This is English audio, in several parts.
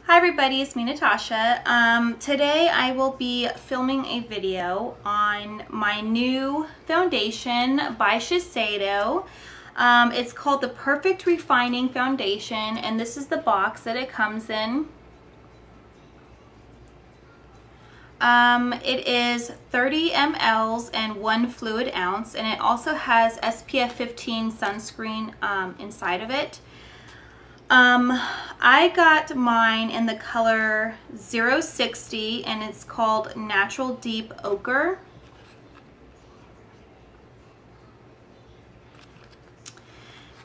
Hi everybody, it's me Natasha. Today I will be filming a video on my new foundation by Shiseido. It's called the Perfect Refining Foundation, and this is the box that it comes in. It is 30 mLs and 1 fluid ounce, and it also has SPF 15 sunscreen inside of it. I got mine in the color 060 and it's called Natural Deep Ochre.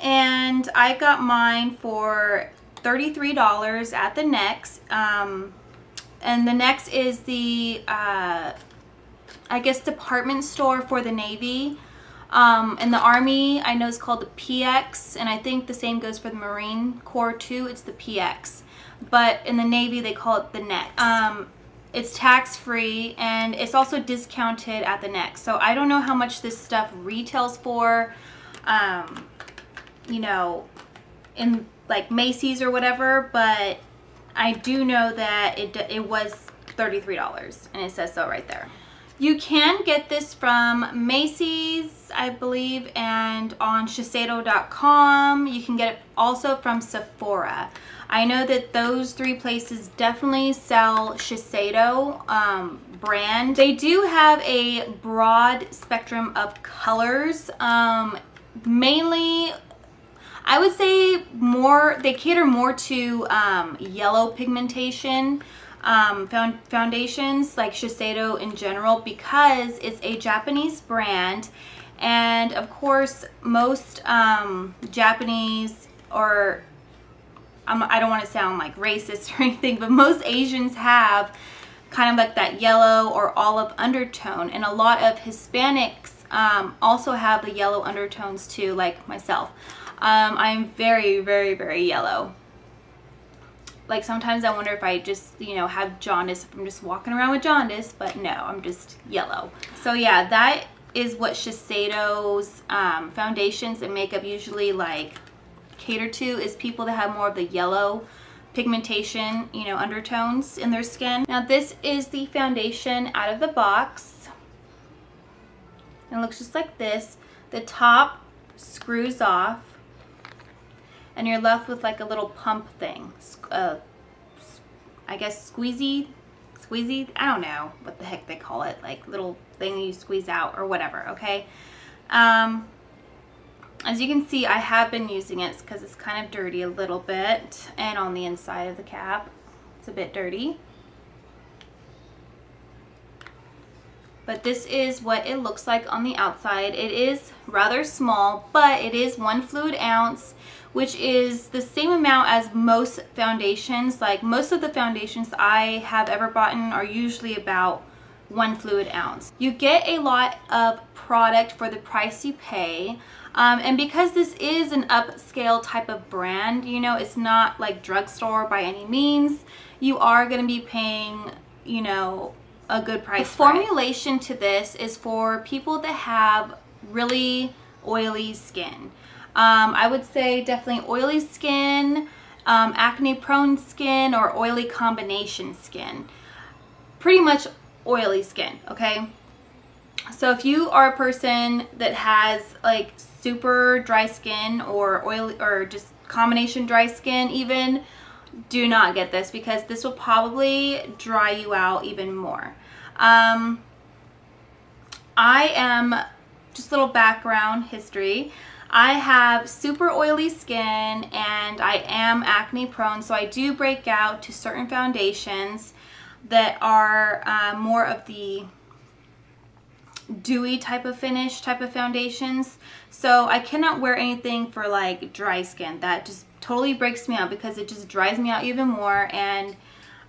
And I got mine for $33 at the Next. And the Next is the, I guess, department store for the Navy. In the Army, I know it's called the PX, and I think the same goes for the Marine Corps too. It's the PX, but in the Navy they call it the Next. It's tax-free and it's also discounted at the Next. So I don't know how much this stuff retails for, you know, in like Macys or whatever, but I do know that it was $33, and it says so right there. You can get this from Macys, I believe, and on Shiseido.com. You can get it also from Sephora. I know that those three places definitely sell Shiseido brand. They do have a broad spectrum of colors. Mainly, I would say they cater more to yellow pigmentation. Foundations like Shiseido in general, because it's a Japanese brand, and of course most Japanese, or I don't want to sound like racist or anything, but most Asians have kind of like that yellow or olive undertone, and a lot of Hispanics also have the yellow undertones too, like myself. I'm very, very, very yellow. Like sometimes I wonder if I just, you know, have jaundice, if I'm just walking around with jaundice, but no, I'm just yellow. So yeah, that is what Shiseido's foundations and makeup usually like cater to, is people that have more of the yellow pigmentation, you know, undertones in their skin. Now this is the foundation out of the box. It looks just like this. The top screws off, and you're left with like a little pump thing. I guess squeezy, I don't know what the heck they call it, like little thing you squeeze out or whatever, okay? As you can see, I have been using it because it's kind of dirty a little bit, and on the inside of the cap, it's a bit dirty. But this is what it looks like on the outside. It is rather small, but it is 1 fluid ounce, which is the same amount as most foundations. Like most of the foundations I have ever bought are usually about 1 fluid ounce. You get a lot of product for the price you pay. And because this is an upscale type of brand, you know, it's not like drugstore by any means. You are going to be paying, you know, a good price. The formulation to this is for people that have really oily skin. I would say definitely oily skin, acne prone skin, or oily combination skin. Pretty much oily skin, okay? So if you are a person that has like super dry skin or oily, or just combination dry skin even, do not get this, because this will probably dry you out even more. I am, just a little background history, I have super oily skin and I am acne prone, so I do break out to certain foundations that are more of the dewy type of finish type of foundations. So I cannot wear anything for like dry skin. That just totally breaks me out, because it just dries me out even more, and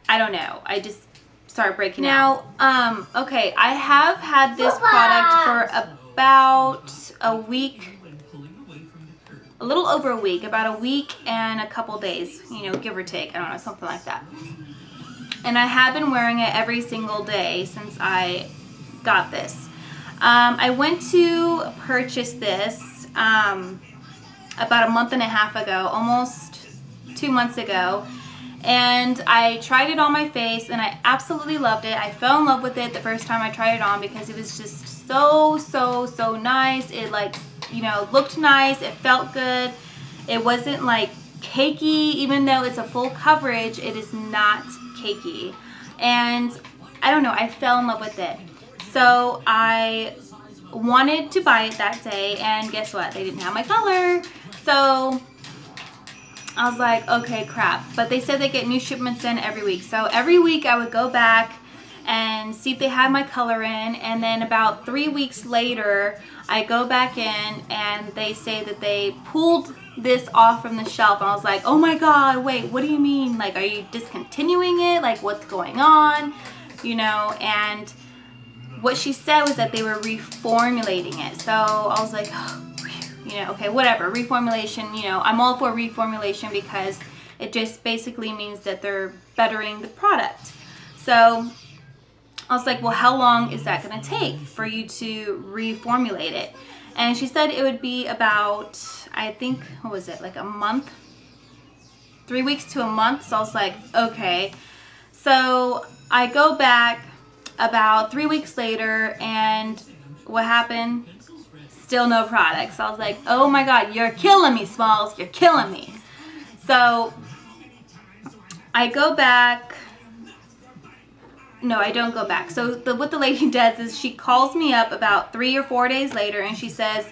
I don't know, I just start breaking out. Okay, I have had this product for about a week, a little over a week, about a week and a couple days, you know, give or take, I don't know, something like that. And I have been wearing it every single day since I got this. I went to purchase this about a month and a half ago, almost 2 months ago, And I tried it on my face and I absolutely loved it. I fell in love with it the first time I tried it on because it was just so nice. It like, you know, looked nice. It felt good. It wasn't like cakey. Even though it's a full coverage, it is not cakey. And I don't know, I fell in love with it. So I wanted to buy it that day, and guess what? They didn't have my color. So I was like, okay, crap. But they said they get new shipments in every week. So every week I would go back and see if they had my color in, and then about 3 weeks later I go back in and they say that they pulled this off from the shelf. And I was like, oh my god, wait, what do you mean? Like, are you discontinuing it? Like, what's going on? You know, and what she said was that they were reformulating it. So I was like, oh, you know, okay, whatever, reformulation, you know, I'm all for reformulation because it just basically means that they're bettering the product. So I was like, well, how long is that going to take for you to reformulate it? And she said it would be about, I think, what was it, like a month? 3 weeks to a month. So I was like, okay. So I go back about 3 weeks later, and what happened? Still no product. So I was like, oh my god, you're killing me, Smalls. You're killing me. So I go back. No, I don't go back. So what the lady does is she calls me up about 3 or 4 days later and she says,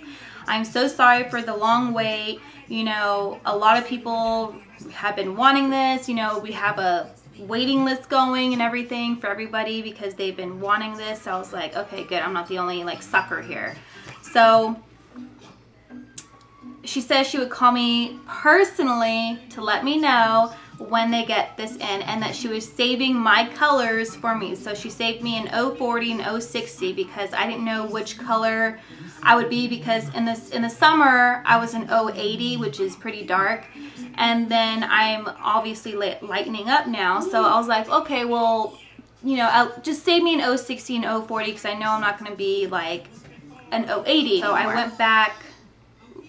I'm so sorry for the long wait. You know, a lot of people have been wanting this. You know, we have a waiting list going and everything for everybody because they've been wanting this. So I was like, okay, good. I'm not the only like sucker here. So she says she would call me personally to let me know when they get this in, and that she was saving my colors for me. So she saved me an 040 and 060 because I didn't know which color I would be, because in the summer I was an 080, which is pretty dark, and then I'm obviously lightening up now. So I was like, okay, well, you know, just save me an 060 and 040 because I know I'm not going to be like an 080. So I went back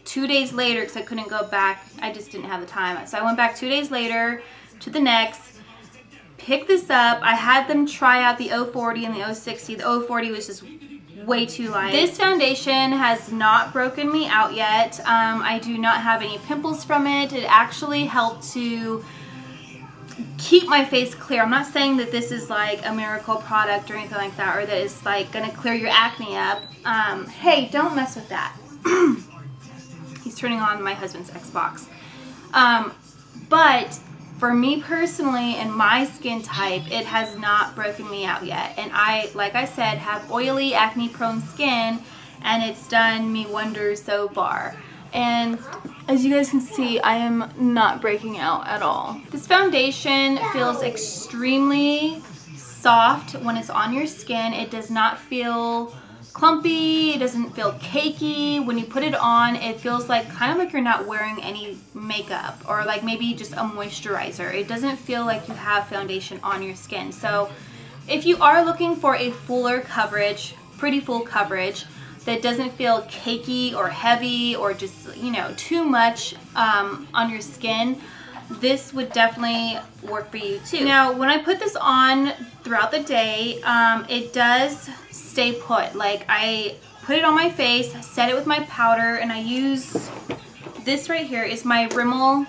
2 days later because I couldn't go back. I just didn't have the time. So I went back 2 days later to the next, picked this up. I had them try out the 040 and the 060. The 040 was just way too light. This foundation has not broken me out yet. I do not have any pimples from it. It actually helped to keep my face clear. I'm not saying that this is like a miracle product or anything like that, or that it's like gonna clear your acne up. Hey, don't mess with that. He's turning on my husband's Xbox. But for me personally and my skin type, it has not broken me out yet. And I, like I said, have oily, acne-prone skin, and it's done me wonders so far. And as you guys can see, I am not breaking out at all. This foundation feels extremely soft when it's on your skin. It does not feel clumpy, it doesn't feel cakey. When you put it on, it feels like kind of like you're not wearing any makeup, or like maybe just a moisturizer. It doesn't feel like you have foundation on your skin. So if you are looking for a fuller coverage, pretty full coverage, that doesn't feel cakey or heavy or just, you know, too much on your skin, this would definitely work for you too. Now, when I put this on throughout the day, it does stay put. Like, I put it on my face, set it with my powder, and I use this right here is my Rimmel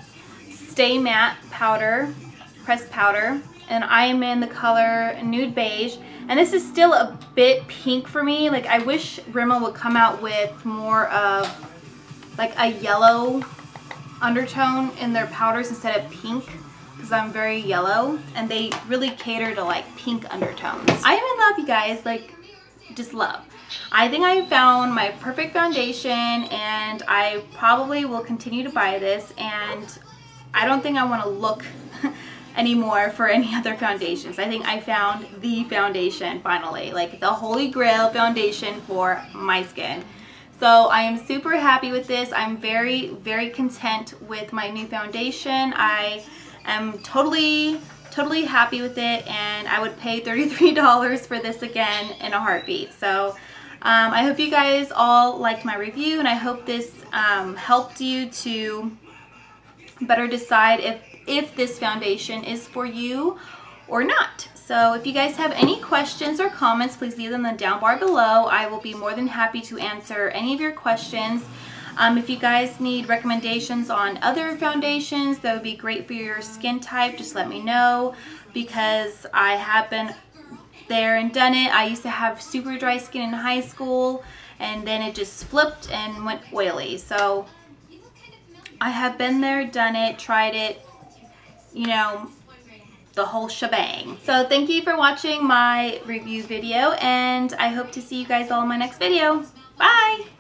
Stay Matte powder, pressed powder, and I am in the color Nude Beige. And this is still a bit pink for me. Like, I wish Rimmel would come out with more of like a yellow undertone in their powders instead of pink, because I'm very yellow and they really cater to like pink undertones. I am in love, you guys, like just love. I think I found my perfect foundation, and I probably will continue to buy this, and I don't think I want to look anymore for any other foundations. I think I found the foundation finally, like the holy grail foundation for my skin. So I am super happy with this. I'm very, very content with my new foundation. I am totally happy with it, and I would pay $33 for this again in a heartbeat. So I hope you guys all liked my review, and I hope this helped you to better decide if if this foundation is for you or not. So if you guys have any questions or comments, please leave them in the down bar below. I will be more than happy to answer any of your questions. If you guys need recommendations on other foundations that would be great for your skin type, just let me know, because I have been there and done it. I used to have super dry skin in high school, and then it just flipped and went oily. So I have been there, done it, tried it, you know, the whole shebang. So thank you for watching my review video, and I hope to see you guys all in my next video. Bye!